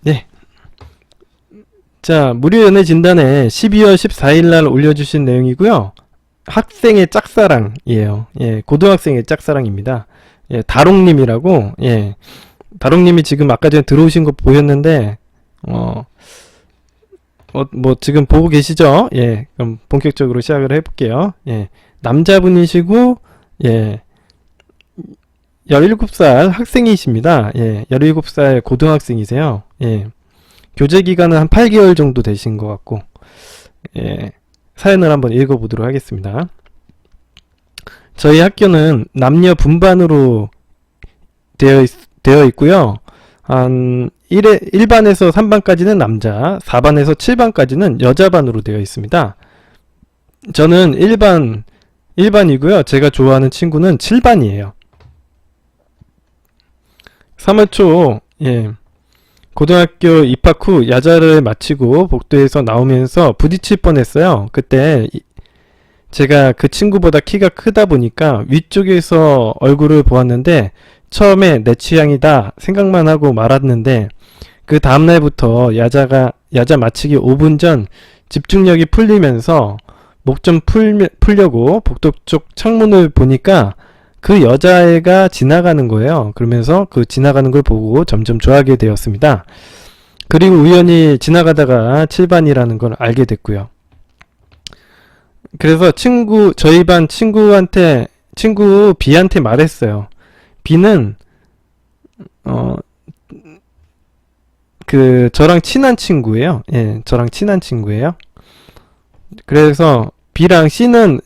네. 자, 무료 연애 진단에 12월 14일 날 올려주신 내용이고요. 학생의 짝사랑이에요. 예, 고등학생의 짝사랑입니다. 예, 다롱님이라고, 예, 다롱님이 지금 아까 전에 들어오신 거 보였는데, 뭐, 지금 보고 계시죠? 예, 그럼 본격적으로 시작을 해볼게요. 예, 남자분이시고, 예, 17살 학생이십니다. 예, 17살 고등학생이세요. 예, 교제 기간은 한 8개월 정도 되신 것 같고, 예, 사연을 한번 읽어보도록 하겠습니다. 저희 학교는 남녀 분반으로 되어 있고요. 한 1반에서 3반까지는 남자, 4반에서 7반까지는 여자반으로 되어 있습니다. 저는 1반이고요. 제가 좋아하는 친구는 7반이에요. 3월 초, 예, 고등학교 입학 후 야자를 마치고 복도에서 나오면서 부딪힐 뻔했어요. 그때 제가 그 친구보다 키가 크다 보니까 위쪽에서 얼굴을 보았는데 처음에 내 취향이다 생각만 하고 말았는데 그 다음날부터 야자 마치기 5분 전 집중력이 풀리면서 목 좀 풀려고 복도 쪽 창문을 보니까 그 여자애가 지나가는 거예요. 그러면서 그 지나가는 걸 보고 점점 좋아하게 되었습니다. 그리고 우연히 지나가다가 7반이라는 걸 알게 됐고요. 그래서 저희 반 친구 B한테 말했어요. B는 저랑 친한 친구예요. 예, 저랑 친한 친구예요. 그래서 B랑 C는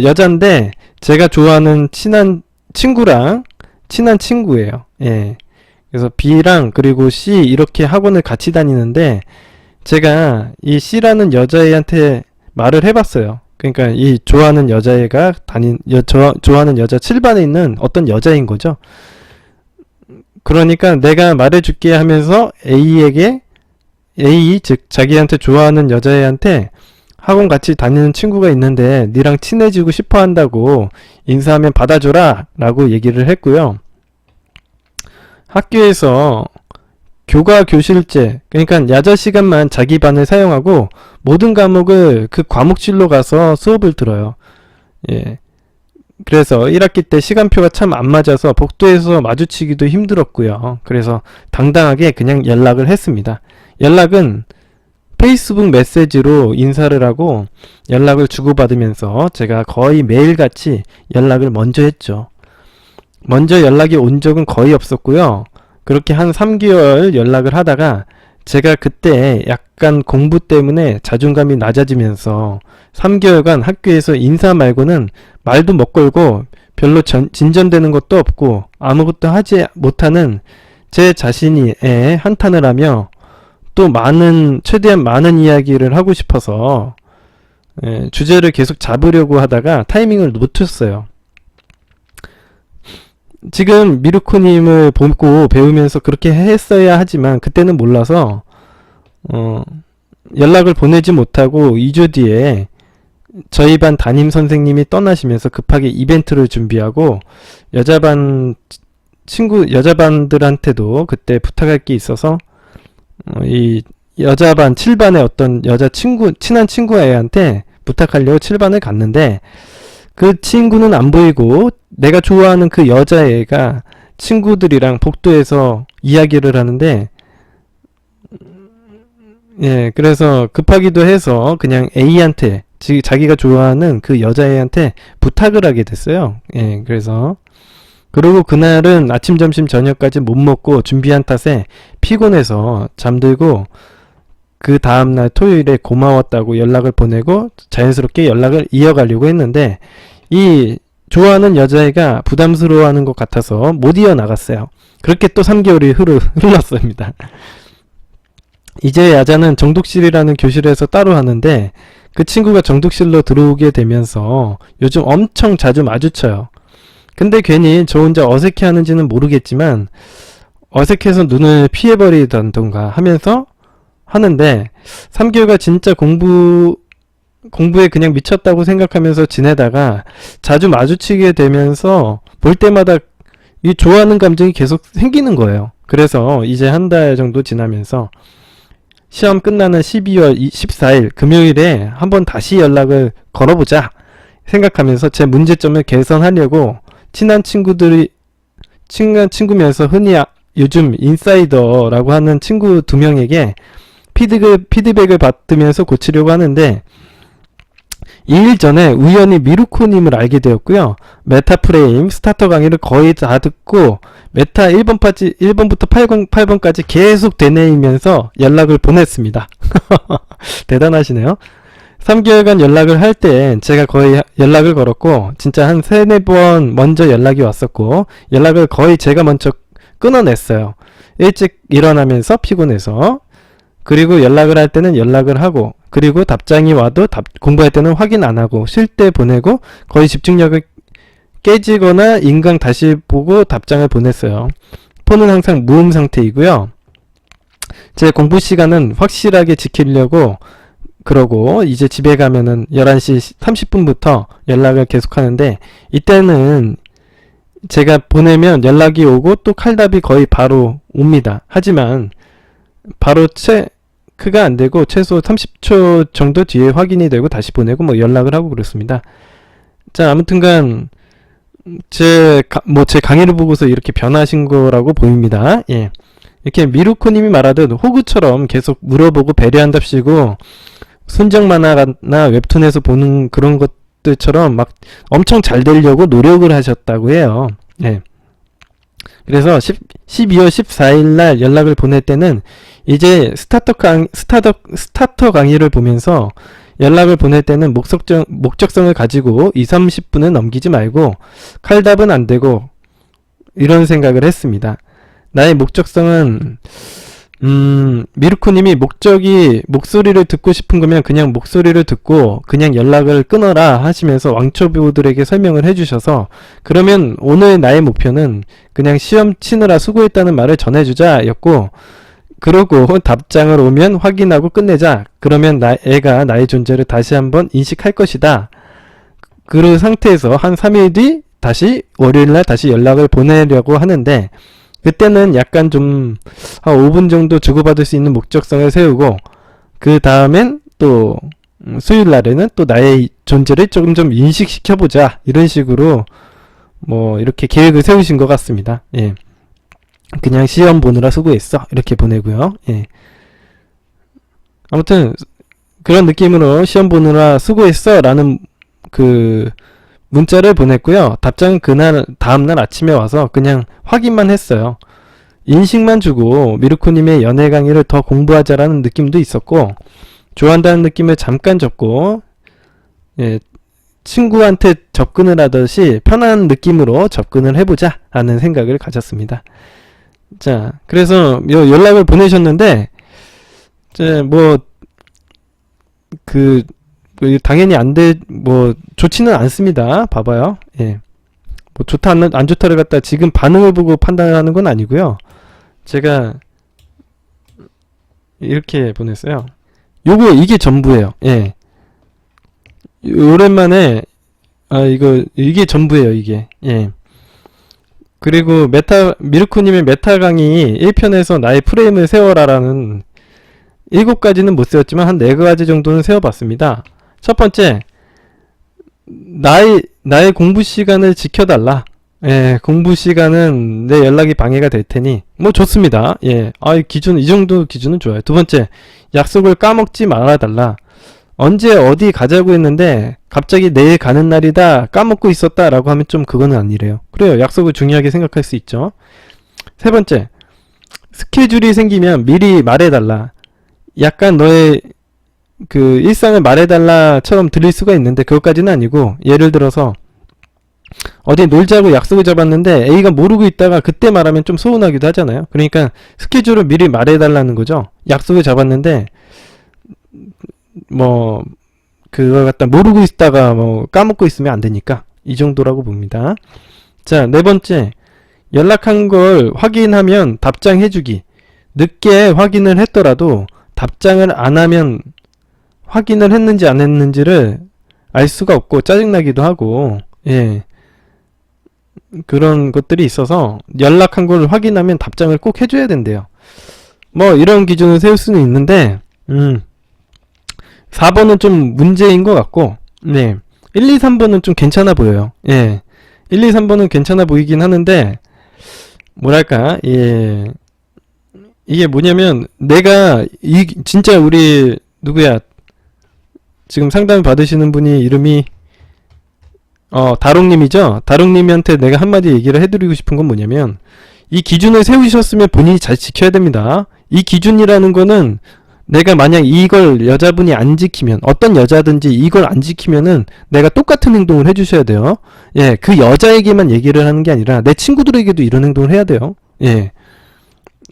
여잔데 제가 좋아하는 친한 친구랑 친한 친구예요. 예. 그래서 B랑 그리고 C 이렇게 학원을 같이 다니는데 제가 이 C라는 여자애한테 말을 해봤어요. 그러니까 이 좋아하는 여자애가 좋아하는 여자 7반에 있는 어떤 여자인 거죠. 그러니까 내가 말해줄게 하면서 A, 즉 자기한테 좋아하는 여자애한테 학원 같이 다니는 친구가 있는데 니랑 친해지고 싶어 한다고 인사하면 받아줘라 라고 얘기를 했고요. 학교에서 교실제, 그러니까 야자 시간만 자기 반을 사용하고 모든 과목을 그 과목실로 가서 수업을 들어요. 예. 그래서 1학기 때 시간표가 참 안 맞아서 복도에서 마주치기도 힘들었고요. 그래서 당당하게 그냥 연락을 했습니다. 연락은 페이스북 메시지로 인사를 하고 연락을 주고받으면서 제가 거의 매일같이 연락을 먼저 했죠. 먼저 연락이 온 적은 거의 없었고요. 그렇게 한 3개월 연락을 하다가 제가 그때 약간 공부 때문에 자존감이 낮아지면서 3개월간 학교에서 인사 말고는 말도 못 걸고 별로 진전되는 것도 없고 아무것도 하지 못하는 제 자신에 한탄을 하며 또 최대한 많은 이야기를 하고 싶어서 주제를 계속 잡으려고 하다가 타이밍을 놓쳤어요. 지금 미루코님을 보고 배우면서 그렇게 했어야 하지만 그때는 몰라서 연락을 보내지 못하고 2주 뒤에 저희 반 담임 선생님이 떠나시면서 급하게 이벤트를 준비하고 여자반들한테도 그때 부탁할 게 있어서 이 여자반 7반의 어떤 친한 친구 애한테 부탁하려고 7반을 갔는데 그 친구는 안 보이고 내가 좋아하는 그 여자애가 친구들이랑 복도에서 이야기를 하는데 예, 그래서 급하기도 해서 그냥 A한테 자기가 좋아하는 그 여자애한테 부탁을 하게 됐어요. 예, 그리고 그날은 아침, 점심, 저녁까지 못 먹고 준비한 탓에 피곤해서 잠들고 그 다음날 토요일에 고마웠다고 연락을 보내고 자연스럽게 연락을 이어가려고 했는데 이 좋아하는 여자애가 부담스러워하는 것 같아서 못 이어나갔어요. 그렇게 또 3개월이 흘렀습니다. 이제 야자는 정독실이라는 교실에서 따로 하는데 그 친구가 정독실로 들어오게 되면서 요즘 엄청 자주 마주쳐요. 근데 괜히 저 혼자 어색해 하는지는 모르겠지만 어색해서 눈을 피해버리던가 하면서 하는데 3개월간 진짜 공부에 그냥 미쳤다고 생각하면서 지내다가 자주 마주치게 되면서 볼 때마다 이 좋아하는 감정이 계속 생기는 거예요. 그래서 이제 한 달 정도 지나면서 시험 끝나는 12월 14일 금요일에 한번 다시 연락을 걸어보자 생각하면서 제 문제점을 개선하려고 친한 친구면서 흔히 요즘 인사이더라고 하는 친구 2명에게 피드백을 받으면서 고치려고 하는데, 2일 전에 우연히 미루코님을 알게 되었고요. 메타프레임 스타터 강의를 거의 다 듣고 메타 1번부터 8번까지 계속 되뇌이면서 연락을 보냈습니다. 대단하시네요. 3개월간 연락을 할 때 제가 거의 연락을 걸었고, 진짜 한 3, 4번 먼저 연락이 왔었고, 연락을 거의 제가 먼저 끊어냈어요. 일찍 일어나면서 피곤해서. 그리고 연락을 할 때는 연락을 하고, 그리고 답장이 와도 공부할 때는 확인 안 하고, 쉴 때 보내고, 거의 집중력을 깨지거나 인강 다시 보고 답장을 보냈어요. 폰은 항상 무음 상태이고요. 제 공부 시간은 확실하게 지키려고 그러고, 이제 집에 가면은 11시 30분부터 연락을 계속 하는데, 이때는 제가 보내면 연락이 오고 또 칼답이 거의 바로 옵니다. 하지만 바로 체크가 안 되고 최소 30초 정도 뒤에 확인이 되고 다시 보내고 뭐 연락을 하고 그렇습니다. 자, 아무튼간 제 강의를 보고서 이렇게 변하신 거라고 보입니다. 예. 이렇게 미루코님이 말하듯 호구처럼 계속 물어보고 배려한답시고, 순정 만화나 웹툰에서 보는 그런 것들처럼 막 엄청 잘 되려고 노력을 하셨다고 해요. 예. 그래서 12월 14일 날 연락을 보낼 때는 이제 스타터 강의를 보면서 연락을 보낼 때는 목적성을 가지고 2-30분은 넘기지 말고 칼답은 안 되고 이런 생각을 했습니다. 나의 목적성은 미루코님이 목소리를 듣고 싶은 거면 그냥 목소리를 듣고 그냥 연락을 끊어라 하시면서 왕초보들에게 설명을 해주셔서, 그러면 오늘 나의 목표는 그냥 시험 치느라 수고했다는 말을 전해주자 였고, 그러고 답장을 오면 확인하고 끝내자. 그러면 애가 나의 존재를 다시 한번 인식할 것이다. 그 상태에서 한 3일 뒤 다시 월요일날 다시 연락을 보내려고 하는데, 그때는 약간 좀 한 5분 정도 주고받을 수 있는 목적성을 세우고, 그 다음엔 또 수요일 날에는 또 나의 존재를 조금 좀 인식시켜보자, 이런 식으로 뭐 이렇게 계획을 세우신 것 같습니다. 예. 그냥 시험 보느라 수고했어 이렇게 보내고요. 예. 아무튼 그런 느낌으로 시험 보느라 수고했어 라는 그 문자를 보냈고요. 답장은 다음날 아침에 와서 그냥 확인만 했어요. 인식만 주고 미루코님의 연애 강의를 더 공부하자라는 느낌도 있었고, 좋아한다는 느낌을 잠깐 접고, 예, 친구한테 접근을 하듯이 편한 느낌으로 접근을 해보자 라는 생각을 가졌습니다. 자, 그래서 연락을 보내셨는데, 당연히 좋지는 않습니다. 봐봐요. 예. 뭐 좋다 안 좋다를 갖다 지금 반응을 보고 판단을 하는 건 아니고요. 제가 이렇게 보냈어요. 이게 전부예요. 예. 오랜만에 이게 전부예요. 이게. 예. 그리고 미루코님의 메타 강의 1편에서 나의 프레임을 세워라라는 7가지는 못 세웠지만 한 4가지 정도는 세워봤습니다. 첫 번째, 나의 공부 시간을 지켜달라. 예, 공부 시간은 내 연락이 방해가 될 테니, 뭐 좋습니다. 예, 이 정도 기준은 좋아요. 두 번째, 약속을 까먹지 말아달라. 언제 어디 가자고 했는데 갑자기 내일 가는 날이다 까먹고 있었다 라고 하면 좀 그거는 아니래요. 그래요, 약속을 중요하게 생각할 수 있죠. 세 번째, 스케줄이 생기면 미리 말해달라. 약간 너의 그 일상을 말해달라처럼 들릴 수가 있는데 그것까지는 아니고, 예를 들어서 어디 놀자고 약속을 잡았는데 A가 모르고 있다가 그때 말하면 좀 서운하기도 하잖아요. 그러니까 스케줄을 미리 말해달라는 거죠. 약속을 잡았는데 그걸 갖다 모르고 있다가 까먹고 있으면 안 되니까, 이 정도라고 봅니다. 자, 네 번째, 연락한 걸 확인하면 답장해주기. 늦게 확인을 했더라도 답장을 안 하면 확인을 했는지 안 했는지를 알 수가 없고 짜증나기도 하고, 예. 그런 것들이 있어서 연락한 걸 확인하면 답장을 꼭 해줘야 된대요. 뭐 이런 기준을 세울 수는 있는데 4번은 좀 문제인 것 같고, 네, 1, 2, 3번은 좀 괜찮아 보여요. 예, 1, 2, 3번은 괜찮아 보이긴 하는데 뭐랄까, 예, 이게 뭐냐면 내가 진짜 우리 누구야, 지금 상담 받으시는 분이 이름이 다롱님이죠. 다롱님한테 내가 한마디 얘기를 해드리고 싶은 건 뭐냐면, 이 기준을 세우셨으면 본인이 잘 지켜야 됩니다. 이 기준이라는 거는 내가 만약 이걸 여자분이 안 지키면, 어떤 여자든지 이걸 안 지키면은 내가 똑같은 행동을 해주셔야 돼요. 예, 그 여자에게만 얘기를 하는 게 아니라 내 친구들에게도 이런 행동을 해야 돼요. 예,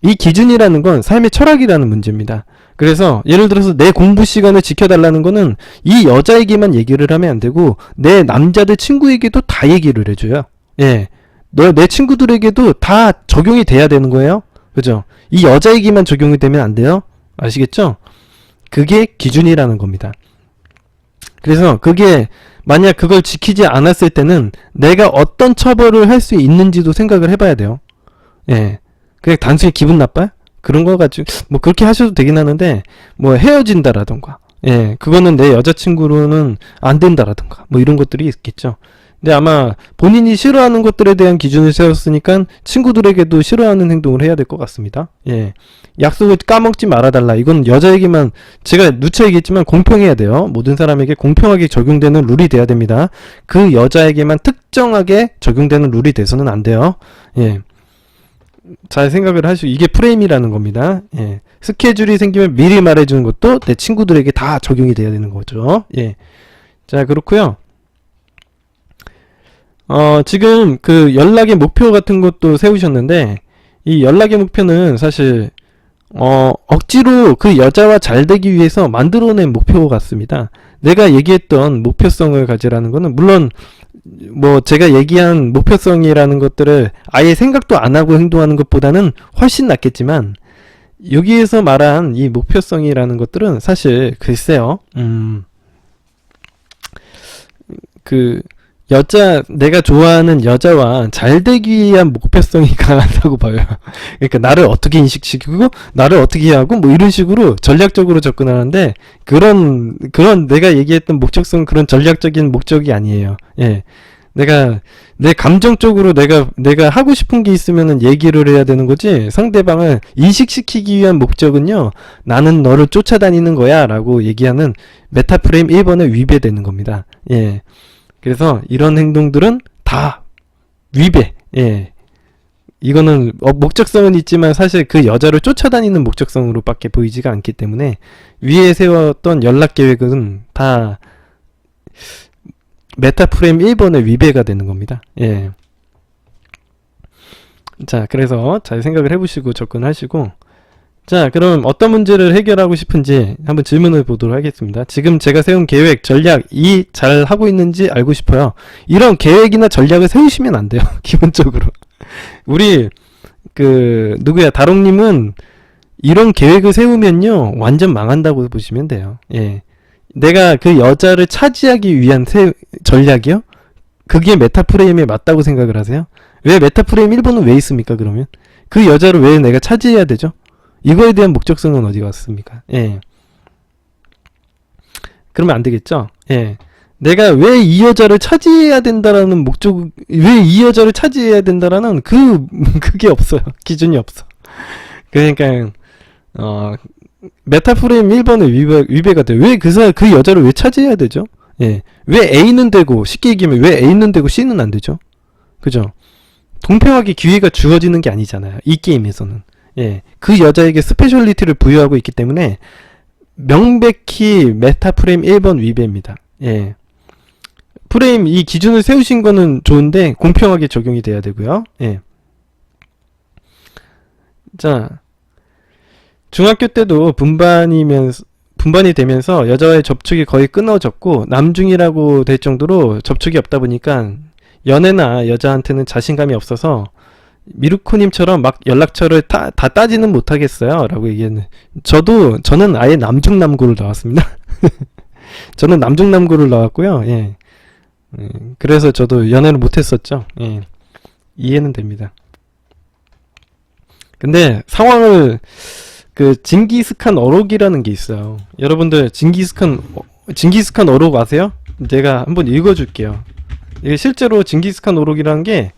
이 기준이라는 건 삶의 철학이라는 문제입니다. 그래서 예를 들어서 내 공부 시간을 지켜달라는 거는 이 여자에게만 얘기를 하면 안 되고 내 남자들 친구에게도 다 얘기를 해줘요. 예, 내 친구들에게도 다 적용이 돼야 되는 거예요. 그죠? 이 여자에게만 적용이 되면 안 돼요. 아시겠죠? 그게 기준이라는 겁니다. 그래서 그게 만약 그걸 지키지 않았을 때는 내가 어떤 처벌을 할 수 있는지도 생각을 해봐야 돼요. 예, 그냥 단순히 기분 나빠요? 그런 거 가지고 뭐 그렇게 하셔도 되긴 하는데, 뭐 헤어진다라던가, 예, 그거는 내 여자친구로는 안 된다라던가 뭐 이런 것들이 있겠죠. 근데 아마 본인이 싫어하는 것들에 대한 기준을 세웠으니까 친구들에게도 싫어하는 행동을 해야 될 것 같습니다. 예, 약속을 까먹지 말아달라, 이건 여자에게만, 제가 누차 얘기했지만 공평해야 돼요. 모든 사람에게 공평하게 적용되는 룰이 돼야 됩니다. 그 여자에게만 특정하게 적용되는 룰이 돼서는 안 돼요. 예, 잘 생각을 하시고, 이게 프레임이라는 겁니다. 예, 스케줄이 생기면 미리 말해주는 것도 내 친구들에게 다 적용이 돼야 되는 거죠. 예, 자, 그렇고요. 지금 그 연락의 목표 같은 것도 세우셨는데, 이 연락의 목표는 사실 억지로 그 여자와 잘 되기 위해서 만들어낸 목표 같습니다. 내가 얘기했던 목표성을 가지라는 거는, 물론 뭐 제가 얘기한 목표성이라는 것들을 아예 생각도 안 하고 행동하는 것보다는 훨씬 낫겠지만, 여기에서 말한 이 목표성이라는 것들은 사실 글쎄요, 그 내가 좋아하는 여자와 잘 되기 위한 목표성이 강하다고 봐요. 그러니까 나를 어떻게 인식시키고 나를 어떻게 하고 뭐 이런 식으로 전략적으로 접근하는데, 그런 내가 얘기했던 목적성은 그런 전략적인 목적이 아니에요. 예, 내 감정적으로 내가 하고 싶은 게 있으면은 얘기를 해야 되는 거지, 상대방을 인식시키기 위한 목적은요, 나는 너를 쫓아다니는 거야 라고 얘기하는 메타프레임 1번에 위배되는 겁니다. 예, 그래서 이런 행동들은 다 위배. 예, 이거는 목적성은 있지만 사실 그 여자를 쫓아다니는 목적성으로 밖에 보이지가 않기 때문에 위에 세웠던 연락 계획은 다 메타프레임 1번의 위배가 되는 겁니다. 예, 자, 그래서 잘 생각을 해보시고 접근하시고, 자, 그럼 어떤 문제를 해결하고 싶은지 한번 질문을 보도록 하겠습니다. 지금 제가 세운 계획, 전략, 잘 하고 있는지 알고 싶어요. 이런 계획이나 전략을 세우시면 안 돼요. 기본적으로. 우리 누구야, 다롱님은 이런 계획을 세우면요 완전 망한다고 보시면 돼요. 예, 내가 그 여자를 차지하기 위한 전략이요? 그게 메타프레임에 맞다고 생각을 하세요? 왜 메타프레임 1번은 왜 있습니까? 그러면 그 여자를 왜 내가 차지해야 되죠? 이거에 대한 목적성은 어디 갔습니까? 예, 그러면 안 되겠죠? 예, 내가 왜 이 여자를 차지해야 된다라는 왜 이 여자를 차지해야 된다라는 그게 없어요. 기준이 없어. 그러니까 메타프레임 1번의 위배가 돼요. 왜 그 여자를 왜 차지해야 되죠? 예, 왜 A는 되고, 쉽게 얘기하면 왜 A는 되고 C는 안 되죠? 그죠? 공평하게 기회가 주어지는 게 아니잖아요, 이 게임에서는. 예, 그 여자에게 스페셜리티를 부여하고 있기 때문에 명백히 메타프레임 1번 위배입니다. 예, 프레임 이 기준을 세우신 거는 좋은데 공평하게 적용이 돼야 되고요. 예, 자, 중학교 때도 분반이 되면서 여자와의 접촉이 거의 끊어졌고 남중이라고 될 정도로 접촉이 없다 보니까 연애나 여자한테는 자신감이 없어서 미루코님처럼 막 연락처를 다 따지는 못하겠어요 라고 얘기했는데, 저는 아예 남중남고를 나왔습니다. 저는 남중남고를 나왔고요. 예, 그래서 저도 연애를 못했었죠. 예, 이해는 됩니다. 근데 상황을 징기스칸 어록이라는 게 있어요. 여러분들 징기스칸 어록 아세요? 제가 한번 읽어줄게요. 이게 실제로 징기스칸 어록이라는 게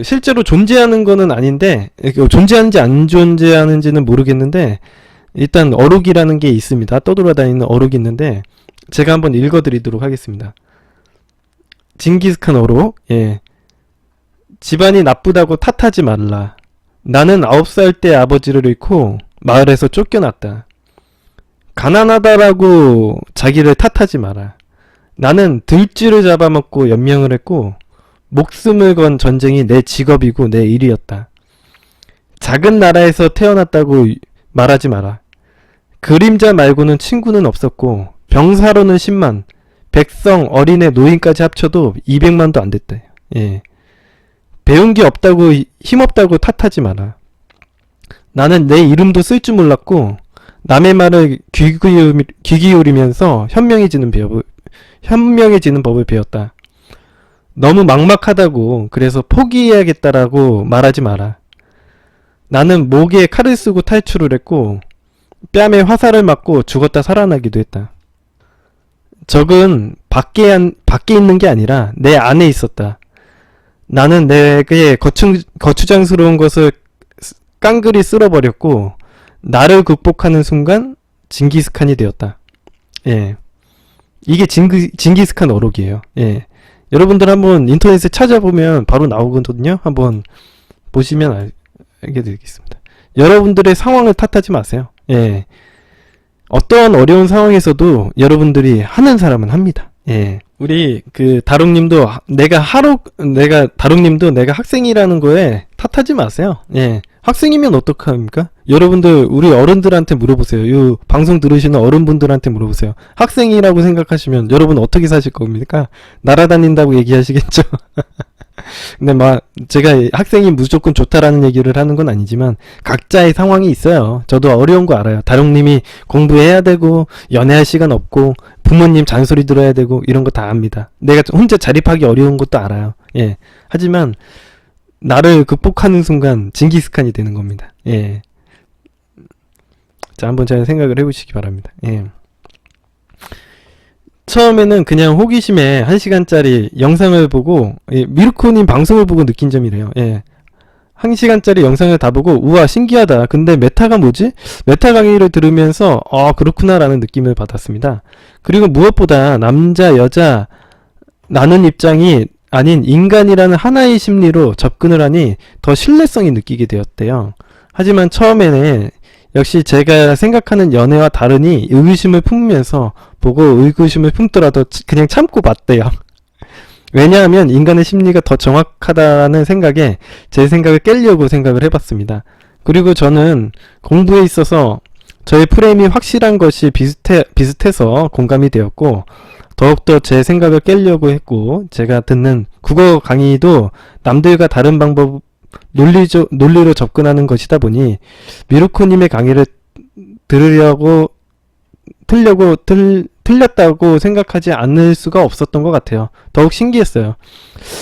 실제로 존재하는 거는 아닌데, 존재하는지 안 존재하는지는 모르겠는데, 일단 어록이라는 게 있습니다. 떠돌아다니는 어록이 있는데, 제가 한번 읽어드리도록 하겠습니다. 징기스칸 어록. 예. 집안이 나쁘다고 탓하지 말라. 나는 9살 때 아버지를 잃고 마을에서 쫓겨났다. 가난하다라고 자기를 탓하지 마라. 나는 들쥐를 잡아먹고 연명을 했고 목숨을 건 전쟁이 내 직업이고 내 일이었다. 작은 나라에서 태어났다고 말하지 마라. 그림자 말고는 친구는 없었고 병사로는 10만, 백성, 어린애, 노인까지 합쳐도 200만도 안 됐다. 예. 배운 게 없다고 힘없다고 탓하지 마라. 나는 내 이름도 쓸 줄 몰랐고 남의 말을 귀 기울이면서 현명해지는 법을 배웠다. 너무 막막하다고 그래서 포기해야겠다라고 말하지 마라. 나는 목에 칼을 쓰고 탈출을 했고 뺨에 화살을 맞고 죽었다 살아나기도 했다. 적은 밖에 있는 게 아니라 내 안에 있었다. 나는 내게 거추장스러운 것을 깡그리 쓸어버렸고 나를 극복하는 순간 징기스칸이 되었다. 예, 이게 징기스칸 어록이에요. 예, 여러분들 한번 인터넷에 찾아보면 바로 나오거든요. 한번 보시면 알게 되겠습니다. 여러분들의 상황을 탓하지 마세요. 예, 어떠한 어려운 상황에서도 여러분들이 하는 사람은 합니다. 예. 우리 다롱님도 다롱님도 내가 학생이라는 거에 탓하지 마세요. 예. 학생이면 어떡합니까? 여러분들 우리 어른들한테 물어보세요. 이 방송 들으시는 어른분들한테 물어보세요. 학생이라고 생각하시면 여러분 어떻게 사실 겁니까? 날아다닌다고 얘기하시겠죠? 근데 제가 학생이 무조건 좋다라는 얘기를 하는 건 아니지만 각자의 상황이 있어요. 저도 어려운 거 알아요. 다롱님이 공부해야 되고 연애할 시간 없고 부모님 잔소리 들어야 되고 이런 거 다 압니다. 내가 혼자 자립하기 어려운 것도 알아요. 예. 하지만 나를 극복하는 순간 징기스칸이 되는 겁니다. 예. 자, 한번 잘 생각을 해보시기 바랍니다. 예. 처음에는 그냥 호기심에 1시간짜리 영상을 보고 미르코님 방송을 보고 느낀 점이래요. 예. 1시간짜리 영상을 다 보고 우와 신기하다. 근데 메타가 뭐지? 메타 강의를 들으면서 그렇구나 라는 느낌을 받았습니다. 그리고 무엇보다 남자 여자 나는 입장이 아닌 인간이라는 하나의 심리로 접근을 하니 더 신뢰성이 느끼게 되었대요. 하지만 처음에는 역시 제가 생각하는 연애와 다르니 의구심을 품으면서 보고 의구심을 품더라도 그냥 참고 봤대요. 왜냐하면 인간의 심리가 더 정확하다는 생각에 제 생각을 깨려고 생각을 해봤습니다. 그리고 저는 공부에 있어서 저의 프레임이 확실한 것이 비슷해서 공감이 되었고 더욱더 제 생각을 깨려고 했고 제가 듣는 국어 강의도 남들과 다른 방법 논리로 접근하는 것이다 보니 미루코님의 강의를 틀렸다고 생각하지 않을 수가 없었던 것 같아요. 더욱 신기했어요.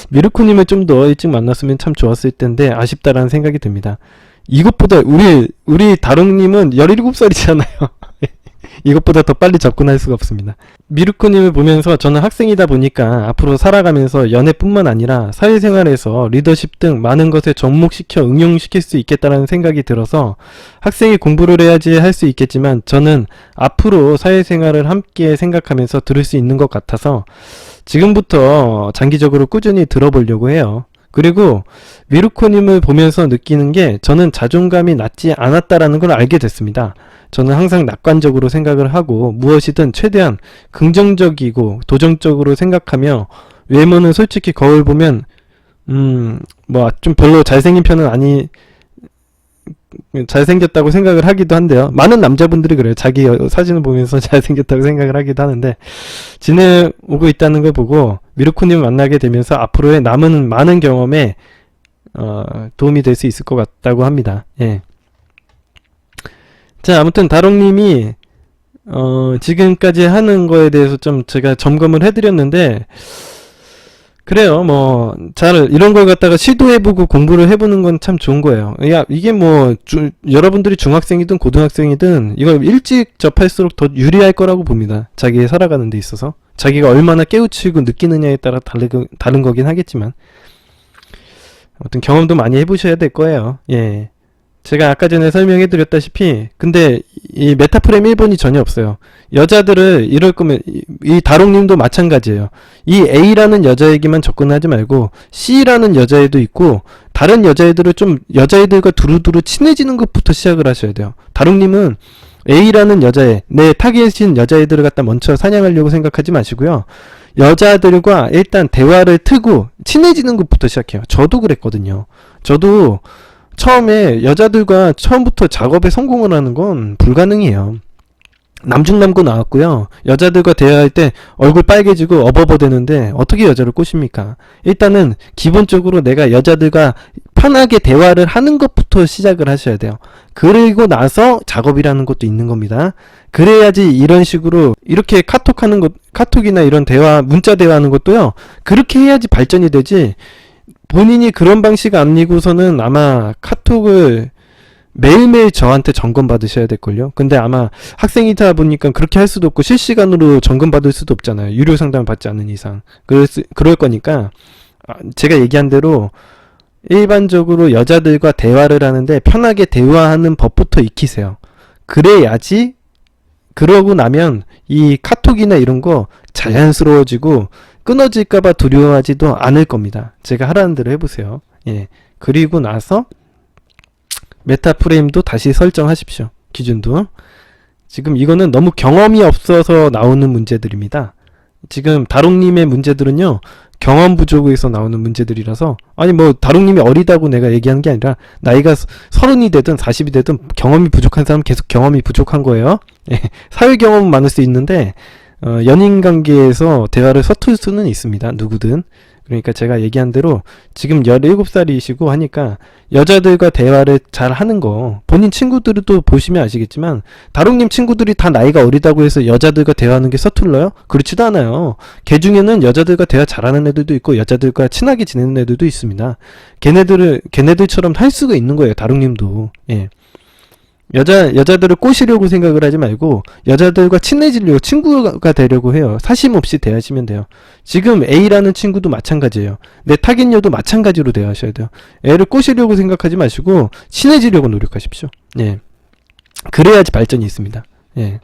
미루코님을 좀 더 일찍 만났으면 참 좋았을 텐데 아쉽다라는 생각이 듭니다. 이것보다 우리 다롱님은 17살이잖아요. 이것보다 더 빨리 접근할 수가 없습니다. 미루코님을 보면서 저는 학생이다 보니까 앞으로 살아가면서 연애뿐만 아니라 사회생활에서 리더십 등 많은 것에 접목시켜 응용시킬 수 있겠다는 생각이 들어서 학생이 공부를 해야지 할 수 있겠지만 저는 앞으로 사회생활을 함께 생각하면서 들을 수 있는 것 같아서 지금부터 장기적으로 꾸준히 들어보려고 해요. 그리고 미루코님을 보면서 느끼는 게 저는 자존감이 낮지 않았다라는 걸 알게 됐습니다. 저는 항상 낙관적으로 생각을 하고 무엇이든 최대한 긍정적이고 도전적으로 생각하며 외모는 솔직히 거울 보면 좀 별로 잘생긴 편은 잘생겼다고 생각을 하기도 한데요. 많은 남자분들이 그래요. 자기 사진을 보면서 잘생겼다고 생각을 하기도 하는데 지내오고 있다는 걸 보고 미루코님을 만나게 되면서 앞으로의 남은 많은 경험에 도움이 될 수 있을 것 같다고 합니다. 예. 자, 아무튼 다롱님이 지금까지 하는 거에 대해서 좀 제가 점검을 해드렸는데 그래요. 뭐, 이런 걸 갖다가 시도해보고 공부를 해보는 건 참 좋은 거예요. 야, 이게 뭐, 여러분들이 중학생이든 고등학생이든 이걸 일찍 접할수록 더 유리할 거라고 봅니다. 자기 살아가는 데 있어서. 자기가 얼마나 깨우치고 느끼느냐에 따라 다른 거긴 하겠지만. 아무튼 경험도 많이 해보셔야 될 거예요. 예. 제가 아까 전에 설명해드렸다시피, 근데 이 메타프레임 1번이 전혀 없어요. 여자들을 이럴 거면, 이 다롱님도 마찬가지예요. 이 A라는 여자에게만 접근하지 말고 C라는 여자애도 있고, 다른 여자애들을 여자애들과 두루두루 친해지는 것부터 시작을 하셔야 돼요. 다롱님은 A라는 여자애, 내 타겟인 여자애들을 갖다 먼저 사냥하려고 생각하지 마시고요. 여자들과 일단 대화를 트고 친해지는 것부터 시작해요. 저도 그랬거든요. 저도 처음에 여자들과 처음부터 작업에 성공을 하는 건 불가능해요. 남중남고 나왔고요. 여자들과 대화할 때 얼굴 빨개지고 어버버대는데 어떻게 여자를 꼬십니까? 일단은 기본적으로 내가 여자들과 편하게 대화를 하는 것부터 시작을 하셔야 돼요. 그리고 나서 작업이라는 것도 있는 겁니다. 그래야지 이런 식으로 이렇게 카톡이나 이런 대화, 문자 대화하는 것도요. 그렇게 해야지 발전이 되지. 본인이 그런 방식 아니고서는 아마 카톡을 매일매일 저한테 점검 받으셔야 될걸요. 근데 아마 학생이다 보니까 그렇게 할 수도 없고 실시간으로 점검 받을 수도 없잖아요. 유료 상담 받지 않는 이상. 그럴 거니까 제가 얘기한 대로 일반적으로 여자들과 대화를 하는데 편하게 대화하는 법부터 익히세요. 그래야지 그러고 나면 이 카톡이나 이런 거 자연스러워지고 끊어질까봐 두려워하지도 않을 겁니다. 제가 하라는 대로 해보세요. 예. 그리고 나서 메타프레임도 다시 설정하십시오. 기준도. 지금 이거는 너무 경험이 없어서 나오는 문제들입니다. 지금 다롱님의 문제들은요, 경험 부족에서 나오는 문제들이라서, 아니 뭐 다롱님이 어리다고 내가 얘기하는 게 아니라 나이가 30이 되든 40이 되든 경험이 부족한 사람은 계속 경험이 부족한 거예요. 예. 사회 경험은 많을 수 있는데 연인 관계에서 대화를 서툴 수는 있습니다. 누구든. 그러니까 제가 얘기한 대로 지금 17살이시고 하니까 여자들과 대화를 잘 하는 거, 본인 친구들도 보시면 아시겠지만 다롱님 친구들이 다 나이가 어리다고 해서 여자들과 대화하는 게 서툴러요? 그렇지도 않아요. 걔 중에는 여자들과 대화 잘하는 애들도 있고 여자들과 친하게 지내는 애들도 있습니다. 걔네들처럼 할 수가 있는 거예요. 다롱님도. 예. 여자들을 꼬시려고 생각을 하지 말고 여자들과 친해지려고, 친구가 되려고 해요. 사심 없이 대하시면 돼요. 지금 A라는 친구도 마찬가지예요. 내 타겟녀도 마찬가지로 대하셔야 돼요. 애를 꼬시려고 생각하지 마시고 친해지려고 노력하십시오. 예. 그래야지 발전이 있습니다. 예.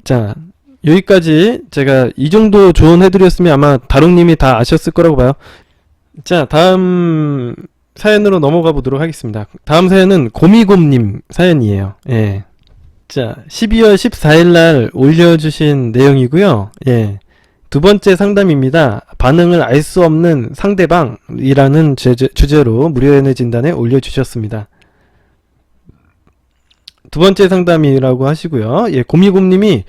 자, 여기까지 제가 이 정도 조언해드렸으면 아마 다롱님이 다 아셨을 거라고 봐요. 자, 다음 사연으로 넘어가 보도록 하겠습니다. 다음 사연은 고미곰님 사연이에요. 예. 자, 12월 14일 날 올려주신 내용이고요. 예. 두 번째 상담입니다. 반응을 알 수 없는 상대방이라는 주제로 무료연애 진단에 올려주셨습니다. 두 번째 상담이라고 하시고요. 예, 고미곰님이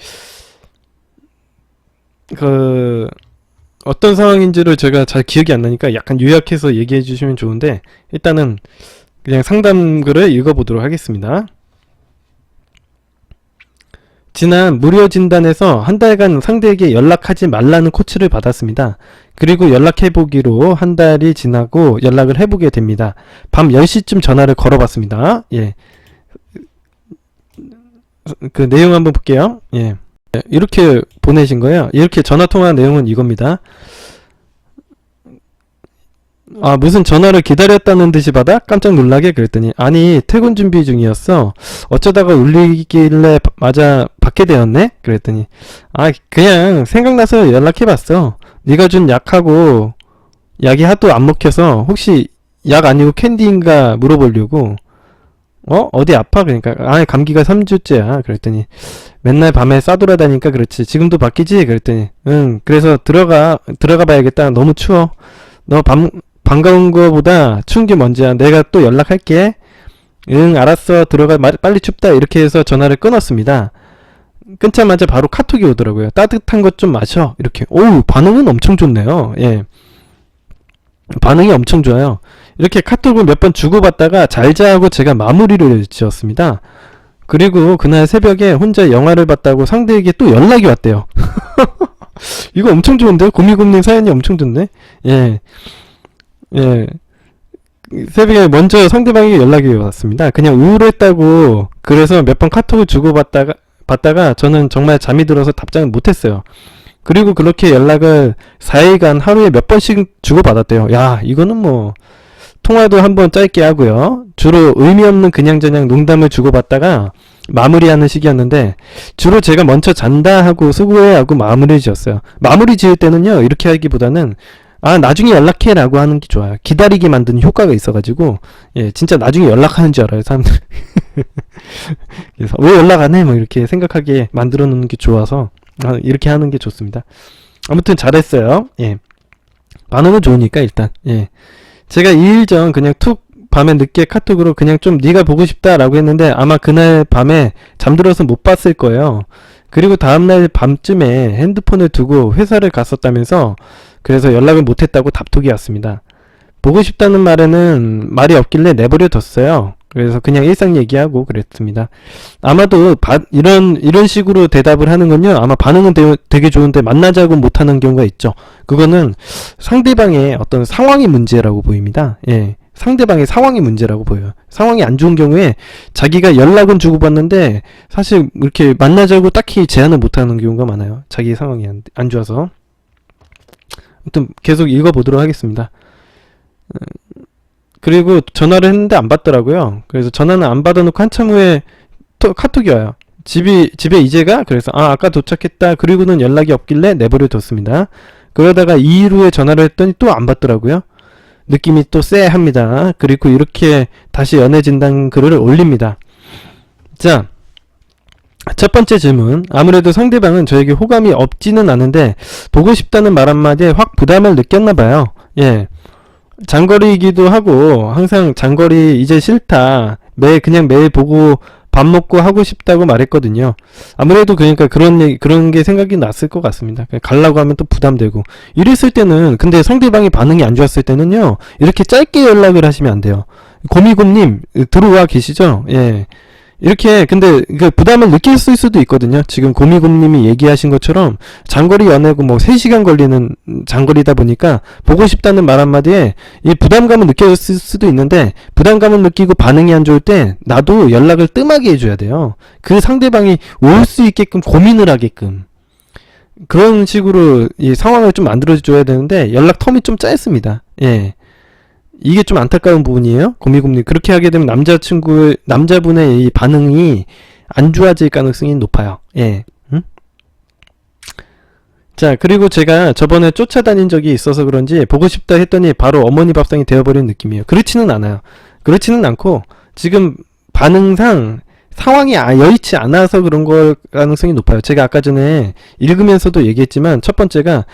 어떤 상황인지를 제가 잘 기억이 안 나니까 약간 요약해서 얘기해 주시면 좋은데, 일단은 그냥 상담 글을 읽어보도록 하겠습니다. 지난 무료 진단에서 한 달간 상대에게 연락하지 말라는 코치를 받았습니다. 그리고 연락해보기로 한 달이 지나고 연락을 해보게 됩니다. 밤 10시쯤 전화를 걸어봤습니다. 예. 그 내용 한번 볼게요. 예. 이렇게 보내신 거예요. 이렇게 전화통화 내용은 이겁니다. 아, 무슨 전화를 기다렸다는 듯이 받아? 깜짝 놀라게 그랬더니, 아니 퇴근 준비 중이었어. 어쩌다가 울리길래 맞아 받게 되었네? 그랬더니, 아 그냥 생각나서 연락해봤어. 네가 준 약하고 약이 하도 안 먹혀서 혹시 약 아니고 캔디인가 물어보려고. 어디 아파? 그러니까 아 감기가 3주째야. 그랬더니 맨날 밤에 싸돌아다니까 그렇지. 지금도 바뀌지? 그랬더니 응. 그래서 들어가 봐야겠다. 너무 추워. 너 반가운 거보다 추운 게 먼저야. 내가 또 연락할게. 응 알았어. 들어가. 빨리 춥다. 이렇게 해서 전화를 끊었습니다. 끊자마자 바로 카톡이 오더라고요. 따뜻한 것 좀 마셔. 이렇게. 오우 반응은 엄청 좋네요. 예. 반응이 엄청 좋아요. 이렇게 카톡을 몇 번 주고받다가 잘자 하고 제가 마무리를 지었습니다. 그리고 그날 새벽에 혼자 영화를 봤다고 상대에게 또 연락이 왔대요. 이거 엄청 좋은데요? 고미곰님 사연이 엄청 좋네? 예. 예. 새벽에 먼저 상대방에게 연락이 왔습니다. 그냥 우울했다고 그래서 몇 번 카톡을 받다가 저는 정말 잠이 들어서 답장을 못했어요. 그리고 그렇게 연락을 4일간 하루에 몇 번씩 주고받았대요. 야, 이거는 뭐 통화도 한번 짧게 하고요. 주로 의미 없는 그냥저냥 농담을 주고받다가 마무리하는 시기였는데 주로 제가 먼저 잔다 하고 수고해하고 마무리 지었어요. 마무리 지을 때는요, 이렇게 하기보다는 나중에 연락해 라고 하는 게 좋아요. 기다리게 만드는 효과가 있어가지고, 예, 진짜 나중에 연락하는 줄 알아요, 사람들. 그래서, 왜 연락 안 해? 뭐, 이렇게 생각하게 만들어 놓는 게 좋아서, 이렇게 하는 게 좋습니다. 아무튼 잘했어요. 예. 반응은 좋으니까, 일단, 예. 제가 2일 전 그냥 툭, 밤에 늦게 카톡으로 그냥 좀 네가 보고 싶다 라고 했는데, 아마 그날 밤에 잠들어서 못 봤을 거예요. 그리고 다음날 밤쯤에 핸드폰을 두고 회사를 갔었다면서, 그래서 연락을 못했다고 답톡이 왔습니다. 보고 싶다는 말에는 말이 없길래 내버려 뒀어요. 그래서 그냥 일상 얘기하고 그랬습니다. 아마도 이런 식으로 대답을 하는 건요, 아마 반응은 되게 좋은데 만나자고 못하는 경우가 있죠. 그거는 상대방의 어떤 상황이 문제라고 보입니다. 예. 상대방의 상황이 문제라고 보여요. 상황이 안 좋은 경우에 자기가 연락은 주고받는데 사실 이렇게 만나자고 딱히 제안을 못하는 경우가 많아요. 자기 상황이 안 좋아서. 아무튼 계속 읽어보도록 하겠습니다. 그리고 전화를 했는데 안 받더라고요. 그래서 전화는 안 받아놓고 한참 후에 카톡이 와요. 집에 이제 가? 그래서 아까 도착했다. 그리고는 연락이 없길래 내버려 뒀습니다. 그러다가 2일 후에 전화를 했더니 또 안 받더라고요. 느낌이 또 쎄합니다. 그리고 이렇게 다시 연애 진단 글을 올립니다. 자, 첫 번째 질문. 아무래도 상대방은 저에게 호감이 없지는 않은데 보고 싶다는 말 한마디에 확 부담을 느꼈나봐요. 예. 장거리이기도 하고 항상 장거리 이제 싫다. 그냥 매일 보고 밥 먹고 하고 싶다고 말했거든요. 아무래도 그러니까 그런 게 생각이 났을 것 같습니다. 가려고 하면 또 부담되고. 이랬을 때는, 근데 상대방이 반응이 안 좋았을 때는요, 이렇게 짧게 연락을 하시면 안 돼요. 고미곰님, 들어와 계시죠? 예. 이렇게, 근데, 부담을 느낄 수도 있거든요. 지금 고미곰님이 얘기하신 것처럼, 장거리 연애고 3시간 걸리는 장거리다 보니까, 보고 싶다는 말 한마디에, 이 부담감을 느꼈을 수도 있는데, 부담감을 느끼고 반응이 안 좋을 때, 나도 연락을 뜸하게 해줘야 돼요. 그 상대방이 올 수 있게끔 고민을 하게끔. 그런 식으로 이 상황을 좀 만들어줘야 되는데, 연락 텀이 좀 짧습니다. 예. 이게 좀 안타까운 부분이에요. 고미곰님. 그렇게 하게 되면 남자분의 이 반응이 안 좋아질 가능성이 높아요. 예. 응? 자, 그리고 제가 저번에 쫓아다닌 적이 있어서 그런지 보고 싶다 했더니 바로 어머니 밥상이 되어버린 느낌이에요. 그렇지는 않아요. 그렇지는 않고 지금 반응상 상황이 여의치 않아서 그런 걸 가능성이 높아요. 제가 아까 전에 읽으면서도 얘기했지만 첫 번째가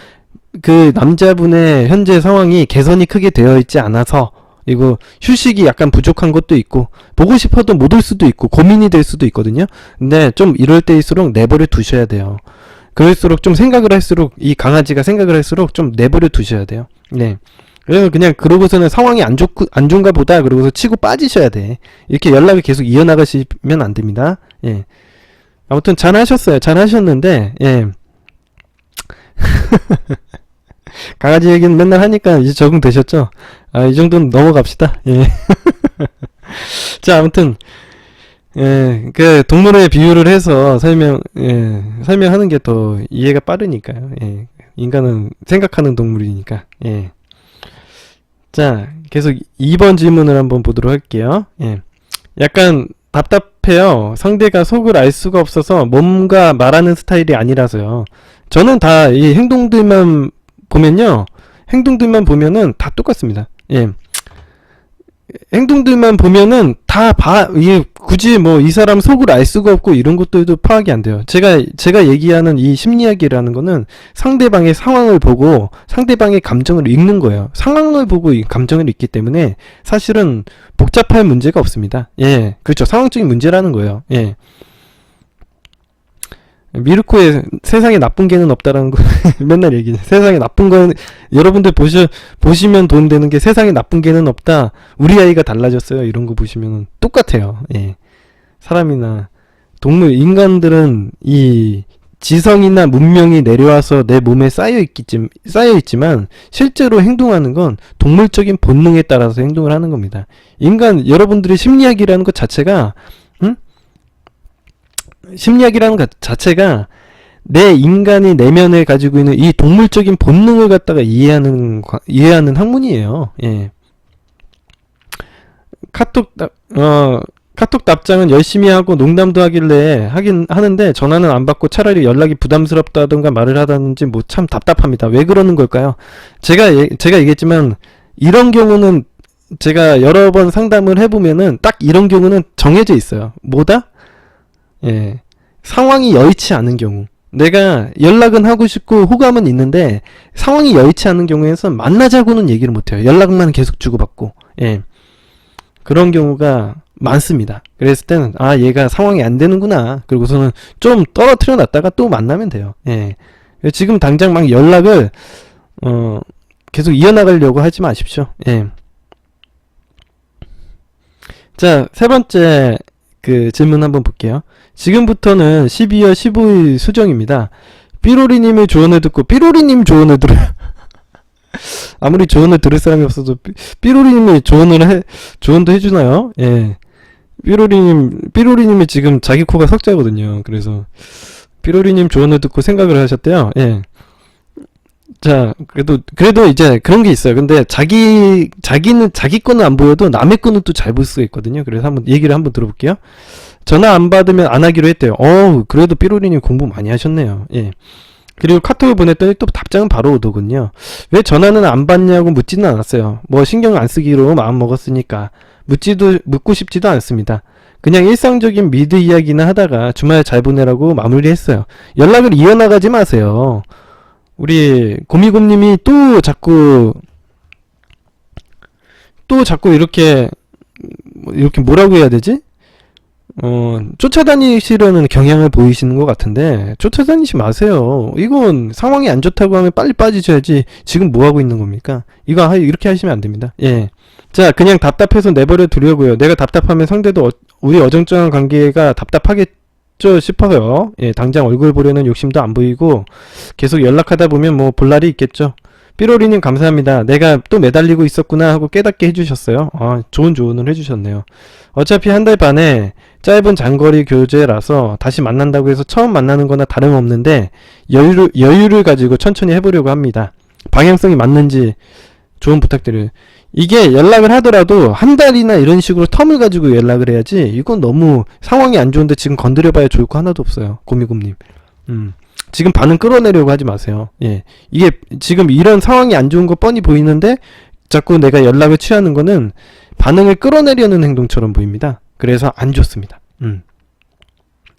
그 남자분의 현재 상황이 개선이 크게 되어 있지 않아서, 이거 휴식이 약간 부족한 것도 있고, 보고 싶어도 못 올 수도 있고, 고민이 될 수도 있거든요. 근데 좀 이럴 때일수록 내버려 두셔야 돼요. 그럴수록 좀 생각을 할수록, 이 강아지가 생각을 할수록 좀 내버려 두셔야 돼요. 네. 그래서 그냥 그러고서는 상황이 안 좋은가 보다 그러고서 치고 빠지셔야 돼. 이렇게 연락을 계속 이어나가시면 안 됩니다. 예. 아무튼 잘 하셨는데, 예. 강아지 얘기는 맨날 하니까 이제 적응되셨죠? 이 정도는 넘어갑시다. 예. 자, 아무튼, 예, 동물의 비유를 해서 설명하는 게 더 이해가 빠르니까요. 예. 인간은 생각하는 동물이니까. 예. 자, 계속 2번 질문을 한번 보도록 할게요. 예. 약간 답답해요. 상대가 속을 알 수가 없어서 뭔가 말하는 스타일이 아니라서요. 저는 다 이 행동들만 보면은 다 똑같습니다. 예. 행동들만 보면은 굳이 이 사람 속을 알 수가 없고 이런 것들도 파악이 안 돼요. 제가 얘기하는 이 심리학이라는 거는 상대방의 상황을 보고 상대방의 감정을 읽는 거예요. 상황을 보고 감정을 읽기 때문에 사실은 복잡할 문제가 없습니다. 예. 그렇죠. 상황적인 문제라는 거예요. 예. 미르코의 세상에 나쁜 개는 없다라는 거 맨날 얘기해. 세상에 나쁜 거는 여러분들 보시면 돈 되는 게 세상에 나쁜 개는 없다. 우리 아이가 달라졌어요. 이런 거 보시면 똑같아요. 예. 사람이나 동물, 인간들은 이 지성이나 문명이 내려와서 내 몸에 쌓여 있지만 실제로 행동하는 건 동물적인 본능에 따라서 행동을 하는 겁니다. 여러분들의 심리학이라는 것 자체가 심리학이라는 것 자체가 내 인간이 내면에 가지고 있는 이 동물적인 본능을 갖다가 이해하는 학문이에요. 예. 카톡 답장은 열심히 하고 농담도 하긴 하는데 전화는 안 받고 차라리 연락이 부담스럽다던가 말을 하다든지 뭐 참 답답합니다. 왜 그러는 걸까요? 제가 얘기했지만 이런 경우는 제가 여러 번 상담을 해보면은 딱 이런 경우는 정해져 있어요. 뭐다? 예. 상황이 여의치 않은 경우. 내가 연락은 하고 싶고 호감은 있는데 상황이 여의치 않은 경우에선 만나자고는 얘기를 못해요. 연락만 계속 주고받고. 예. 그런 경우가 많습니다. 그랬을 때는 얘가 상황이 안 되는구나. 그리고서는 좀 떨어뜨려 놨다가 또 만나면 돼요. 예. 지금 당장 막 연락을 계속 이어나가려고 하지 마십시오. 예. 자, 세 번째 질문 한번 볼게요. 지금부터는 12월 15일 수정입니다. 삐로리님의 조언을 듣고 삐로리님 조언을 들어요. 아무리 조언을 들을 사람이 없어도 삐로리님이 조언도 해주나요? 예. 삐로리님이 지금 자기 코가 석자거든요. 그래서 삐로리님 조언을 듣고 생각을 하셨대요. 예. 자, 그래도 이제 그런 게 있어요. 근데 자기는 자기 거는 안 보여도 남의 거는 또 잘 볼 수가 있거든요. 그래서 얘기를 한번 들어볼게요. 전화 안 받으면 안 하기로 했대요. 그래도 삐로리님 공부 많이 하셨네요. 예. 그리고 카톡을 보냈더니 또 답장은 바로 오더군요. 왜 전화는 안 받냐고 묻지는 않았어요. 뭐 신경 안 쓰기로 마음 먹었으니까. 묻고 싶지도 않습니다. 그냥 일상적인 미드 이야기나 하다가 주말 잘 보내라고 마무리했어요. 연락을 이어나가지 마세요. 우리 고미곰님이 또 자꾸 이렇게 뭐라고 해야 되지? 쫓아다니시려는 경향을 보이시는 것 같은데 쫓아다니지 마세요. 이건 상황이 안 좋다고 하면 빨리 빠지셔야지. 지금 뭐 하고 있는 겁니까? 이렇게 하시면 안 됩니다. 예. 자, 그냥 답답해서 내버려 두려고요. 내가 답답하면 상대도 우리 어정쩡한 관계가 답답하겠죠 싶어요. 예, 당장 얼굴 보려는 욕심도 안 보이고 계속 연락하다 보면 뭐 볼 날이 있겠죠. 삐로리님 감사합니다. 내가 또 매달리고 있었구나 하고 깨닫게 해주셨어요. 좋은 조언을 해주셨네요. 어차피 한 달 반에 짧은 장거리 교제라서 다시 만난다고 해서 처음 만나는 거나 다름없는데 여유를 가지고 천천히 해보려고 합니다. 방향성이 맞는지 조언 부탁드려요. 이게 연락을 하더라도 한 달이나 이런 식으로 텀을 가지고 연락을 해야지. 이건 너무 상황이 안 좋은데 지금 건드려봐야 좋을 거 하나도 없어요. 고미곰님. 지금 반응 끌어내려고 하지 마세요. 예. 이게 지금 이런 상황이 안 좋은 거 뻔히 보이는데 자꾸 내가 연락을 취하는 거는 반응을 끌어내려는 행동처럼 보입니다. 그래서 안 좋습니다.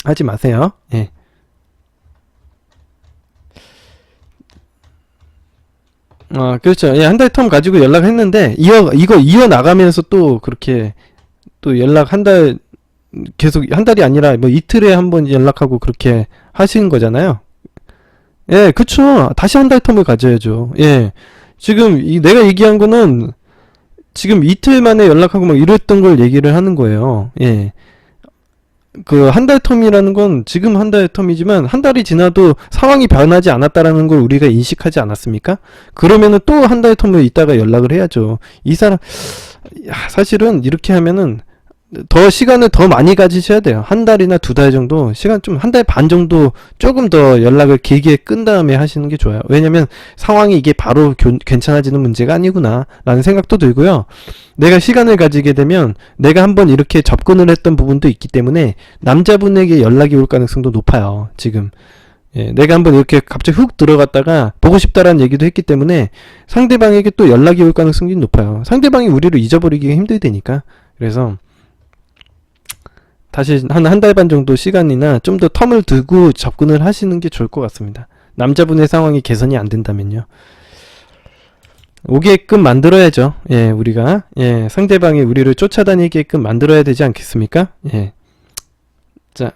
하지 마세요. 예. 그렇죠. 예, 한 달 텀 가지고 연락했는데 이거 이어나가면서 또 그렇게 또 연락 한 달 계속 한 달이 아니라 뭐 이틀에 한 번 연락하고 그렇게 하시는 거잖아요. 예, 그쵸. 다시 한 달 텀을 가져야죠. 예. 지금 내가 얘기한 거는 지금 이틀 만에 연락하고 막 이랬던 걸 얘기를 하는 거예요. 예. 한 달 텀이라는 건 지금 한 달 텀이지만 한 달이 지나도 상황이 변하지 않았다라는 걸 우리가 인식하지 않았습니까? 그러면은 또 한 달 텀을 있다가 연락을 해야죠. 이 사람 사실은 이렇게 하면은 더 시간을 더 많이 가지셔야 돼요. 한 달이나 두 달 정도 시간 좀 한 달 반 정도 조금 더 연락을 길게 끈 다음에 하시는 게 좋아요. 왜냐면 상황이 이게 바로 괜찮아지는 문제가 아니구나 라는 생각도 들고요. 내가 시간을 가지게 되면 내가 한번 이렇게 접근을 했던 부분도 있기 때문에 남자분에게 연락이 올 가능성도 높아요. 지금 예, 내가 한번 이렇게 갑자기 훅 들어갔다가 보고 싶다라는 얘기도 했기 때문에 상대방에게 또 연락이 올 가능성이 높아요. 상대방이 우리를 잊어버리기가 힘들다니까. 그래서 다시 한 달 반 정도 시간이나 좀 더 텀을 두고 접근을 하시는 게 좋을 것 같습니다. 남자분의 상황이 개선이 안 된다면요. 오게끔 만들어야죠. 예, 우리가. 예, 상대방이 우리를 쫓아다니게끔 만들어야 되지 않겠습니까? 예. 자.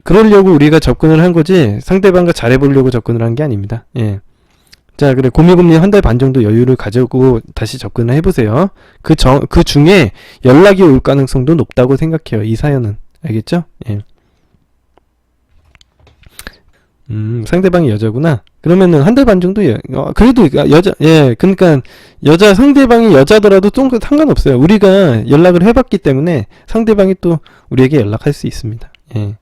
그러려고 우리가 접근을 한 거지, 상대방과 잘해보려고 접근을 한 게 아닙니다. 예. 자, 그래. 고미곰님 한 달 반 정도 여유를 가지고 다시 접근을 해보세요. 그 중에 연락이 올 가능성도 높다고 생각해요. 이 사연은. 알겠죠? 예. 상대방이 여자구나. 그러면은 한 달 반 정도, 그래도 그러니까 여자, 상대방이 여자더라도 좀 상관없어요. 우리가 연락을 해봤기 때문에 상대방이 또 우리에게 연락할 수 있습니다. 예.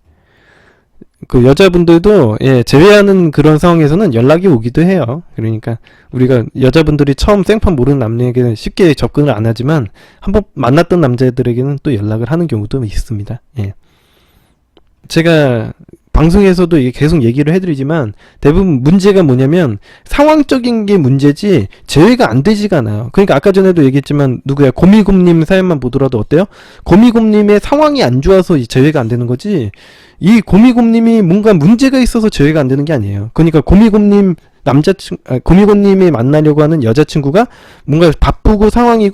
그 여자분들도, 제외하는 그런 상황에서는 연락이 오기도 해요. 그러니까 우리가 여자분들이 처음 생판 모르는 남녀에게는 쉽게 접근을 안 하지만 한번 만났던 남자들에게는 또 연락을 하는 경우도 있습니다. 예. 제가 방송에서도 이게 계속 얘기를 해드리지만 대부분 문제가 뭐냐면 상황적인 게 문제지 제외가 안 되지가 않아요. 그러니까 아까 전에도 얘기했지만 누구야, 고미곰님 사연만 보더라도 어때요? 고미곰님의 상황이 안 좋아서 제외가 안 되는 거지, 이 고미곰님이 뭔가 문제가 있어서 제외가 안 되는 게 아니에요. 그러니까 고미곰님이 만나려고 하는 여자친구가 뭔가 바쁘고 상황이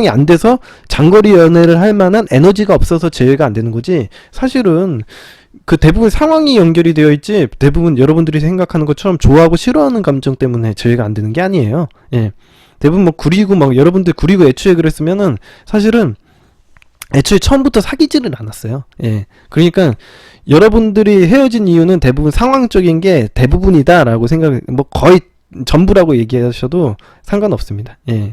안 돼서 장거리 연애를 할 만한 에너지가 없어서 제외가 안 되는 거지, 사실은 그 대부분 상황이 연결이 되어 있지 대부분 여러분들이 생각하는 것처럼 좋아하고 싫어하는 감정 때문에 제외가 안 되는 게 아니에요. 예. 대부분 뭐 구리고 막 여러분들 구리고 애초에 그랬으면은 사실은 애초에 처음부터 사귀지를 않았어요. 예. 그러니까 여러분들이 헤어진 이유는 대부분 상황적인 게 대부분이다라고 뭐 거의 전부라고 얘기하셔도 상관없습니다. 예.